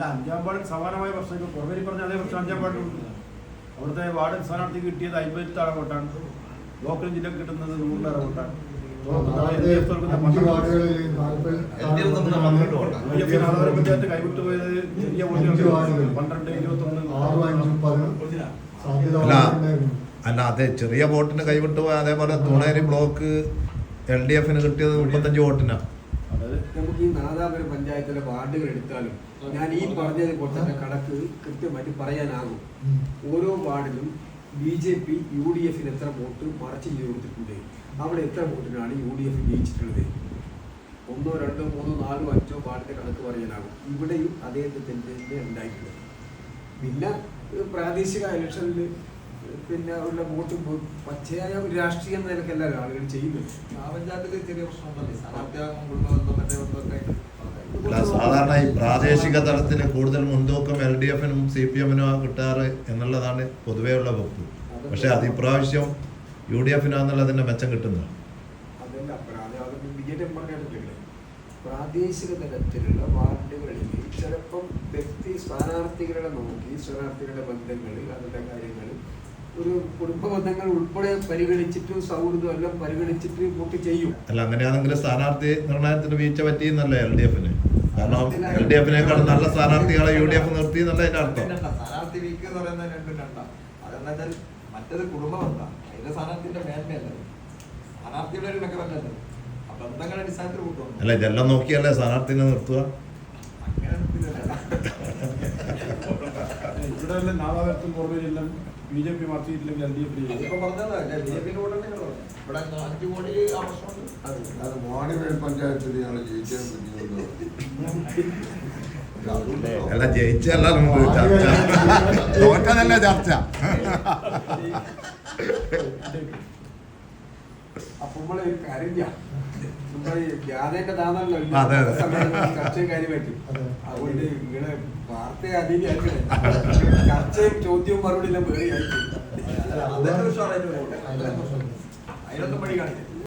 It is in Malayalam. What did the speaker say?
അഞ്ചാം വാർഡിൽ സമാനമായ പ്രശ്നങ്ങൾ കുറവരി പറഞ്ഞ അതേ പ്രശ്നം അഞ്ചാം വാർഡിലുണ്ട്. അവിടുത്തെ വാർഡ് സ്ഥാനാർത്ഥിക്ക് കിട്ടിയത് 50 വോട്ടാണ്. ലോക്കൽ ജില്ലക്ക് കിട്ടുന്നത് 100 വോട്ടാണ്. പഞ്ചായത്ത് കൈവിട്ടു പോയത് ചെറിയ വോട്ടുകൾ 12, 21 അല്ല അതെ ചെറിയ വോട്ടിന് കൈവിട്ടു പോയ. അതേപോലെ തൂണേരി ബ്ലോക്ക് LDF കിട്ടിയത് 35 വോട്ടിനാണ്. നമുക്ക് ഈ നാദാപുരം പഞ്ചായത്തിലെ വാർഡുകൾ എടുത്താലും ഞാൻ ഈ പറഞ്ഞത് പോലെ കണക്ക് കൃത്യമായിട്ട് പറയാനാകും. ഓരോ വാർഡിലും BJP UDF എത്ര വോട്ട് മറച്ച് ചെയ്ത് കൊടുത്തിട്ടുണ്ട്, അവിടെ എത്ര വോട്ടിനാണ് UDF ജയിച്ചിട്ടുള്ളത്. 1, 2, 3, 4, 5 വാർഡിന്റെ കണക്ക് പറയാനാകും. ഇവിടെയും അദ്ദേഹത്തിന്റെ ഉണ്ടായിട്ടുണ്ട്. പിന്നെ പ്രാദേശിക ഇലക്ഷനിൽ പിന്നെ ഉള്ള വോട്ട് പച്ചയായ ഒരു രാഷ്ട്രീയം നിലക്കല്ല ആളുകൾ ചെയ്യുന്നത്. ആ പഞ്ചായത്തിൽ ചെറിയ പ്രശ്നമുണ്ടല്ലേ, സ്ഥാനാർത്ഥിയാകും കുടുംബബന്ധം മറ്റേ ബന്ധമൊക്കെ. സാധാരണ ഈ പ്രാദേശിക തലത്തിൽ കൂടുതൽ മുൻതൂക്കം LDF-നും CPM-നും കിട്ടാറ് എന്നുള്ളതാണ് പൊതുവെയുള്ള വകുപ്പ്. പക്ഷെ അത് ഇപ്രാവശ്യം UDF-നാന്നുള്ളതിന്റെ മെച്ചം കിട്ടുന്നു. അതല്ല പ്രാദേശിക തലത്തിലുള്ള വാർഡുകളിൽ ചിലപ്പം വ്യക്തി സ്ഥാനാർത്ഥികളെ നോക്കി സ്ഥാനാർത്ഥികളുടെ ബന്ധങ്ങൾ അവരുടെ കാര്യങ്ങൾ ഒരു കുടുംബ ബന്ധങ്ങൾ ഉൾപ്പെടെ പരിഗണിച്ചിട്ട് സൗഹൃദം എല്ലാം പരിഗണിച്ചിട്ട് വോട്ട് ചെയ്യും. അല്ല അങ്ങനെയാണെങ്കിൽ സ്ഥാനാർത്ഥി നിർണയത്തിന് വീഴ്ച പറ്റിയെന്നല്ലേ LDF-ന്? കാരണം LDF-നേക്കാളും നല്ല സ്ഥാനാർത്ഥികളെ UDF നിർത്തി എന്നല്ല അതിന്റെ അർത്ഥം. സ്ഥാനാർത്ഥി വീക്ക് എന്ന് പറയുന്നത് രണ്ടും രണ്ടാ. അതെന്താ വെച്ചാൽ മറ്റേത് കുടുംബ ബന്ധം, അതിന്റെ സ്ഥാനാർത്ഥിന്റെ മേന്മയല്ലേ, സ്ഥാനാർത്ഥിയുടെ ഒരു മെച്ചമല്ലല്ലോ. ആ ബന്ധങ്ങളുടെ അടിസ്ഥാനത്തിൽ കൂട്ടുന്നു. അല്ല ഇതെല്ലാം നോക്കിയല്ലേ സ്ഥാനാർത്ഥിനെ നിർത്തുക. അങ്ങനെ ഇവിടെ നാദാപുരത്തും കുറവരിയെല്ലാം BJP മാറ്റിയിട്ടില്ലെങ്കിൽ LDF ഇപ്പൊ പറഞ്ഞതല്ലേ, BJP വോട്ട് ഇവിടെ 5 കോടി ആവശ്യമുണ്ട്. അത് വാണിവേൽ പഞ്ചായത്തിൽ ഞങ്ങൾ ജയിക്കാൻ പറ്റുന്നുണ്ടോ? അല്ല ജയിച്ചല്ല നമുക്ക് ചർച്ച, തോറ്റതല്ല ചർച്ച. അപ്പൊ നമ്മള് കാര്യം നമ്മള് ജാഥേന്റെ താന്നല്ലോ ചർച്ചയും കാര്യമായിട്ട്. അതുകൊണ്ട് നിങ്ങളെ വാർത്ത അതിന് ചർച്ചയും ചോദ്യവും മറുപടി എല്ലാം വേറെ ആയിട്ട് അതിനൊന്നും വഴി കാണിക്കും.